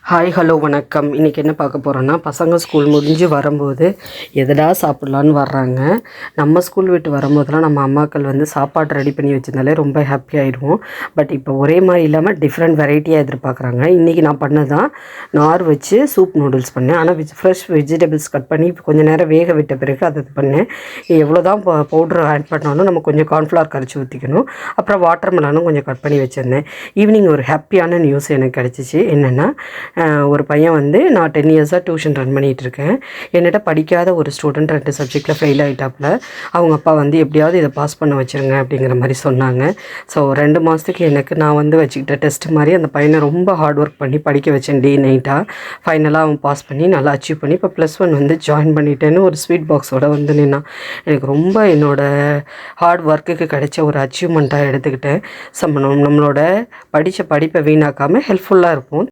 Hi hello வணக்கம். இன்றைக்கி என்ன பார்க்க போகிறோன்னா, பசங்க ஸ்கூல் முடிஞ்சு வரும்போது எதடா சாப்பிட்லான்னு வர்றாங்க. நம்ம ஸ்கூல் விட்டு வரும்போதெல்லாம் நம்ம அம்மாக்கள் வந்து சாப்பாடு ரெடி பண்ணி வச்சிருந்தாலே ரொம்ப ஹாப்பி ஆகிடுவோம். பட் இப்போ ஒரே மாதிரி இல்லாமல் டிஃப்ரெண்ட் வெரைட்டியாக எதிர்பார்க்குறாங்க. இன்றைக்கி நான் பண்ணதான் நார் வச்சு சூப் நூடுல்ஸ் பண்ணேன். ஆனால் ஃப்ரெஷ் வெஜிடபிள்ஸ் கட் பண்ணி கொஞ்சம் நேரம் வேக விட்ட பிறகு அதை பண்ணேன். எவ்வளோ தான் பவுட்ரு ஆட் பண்ணாலும் நம்ம கொஞ்சம் கார்ன்ஃப்ளவர் கரைச்சி ஊற்றிக்கணும். அப்புறம் வாட்டர் மெலனும் கொஞ்சம் கட் பண்ணி வச்சுருந்தேன். ஈவினிங் ஒரு ஹாப்பியான நியூஸ் எனக்கு கிடச்சிச்சு. என்னென்னா, ஒரு பையன் வந்து நான் 10 இயர்ஸாக டியூஷன் ரன் பண்ணிகிட்ருக்கேன். என்னிட்ட படிக்காத ஒரு ஸ்டூடெண்ட் 2 சப்ஜெக்டில் ஃபெயில் ஆகிட்டாப்புல. அவங்க அப்பா வந்து எப்படியாவது இதை பாஸ் பண்ண வச்சுருங்க அப்படிங்கிற மாதிரி சொன்னாங்க. ஸோ 2 மாதத்துக்கு எனக்கு நான் வந்து வச்சுக்கிட்ட டெஸ்ட் மாதிரி அந்த பையனை ரொம்ப ஹார்ட் ஒர்க் பண்ணி படிக்க வச்சேன் டே நைட்டாக. ஃபைனலாக அவன் பாஸ் பண்ணி நல்லா அச்சீவ் பண்ணி இப்போ +1 வந்து ஜாயின் பண்ணிட்டேன்னு ஒரு ஸ்வீட் பாக்ஸோடு வந்து நின்னான். எனக்கு ரொம்ப என்னோடய ஹார்ட் ஒர்க்குக்கு கிடைச்ச ஒரு அச்சீவ்மெண்ட்டாக எடுத்துக்கிட்டேன். நம்மளோட படித்த படிப்பை வீணாக்காமல் ஹெல்ப்ஃபுல்லாக இருக்கும்.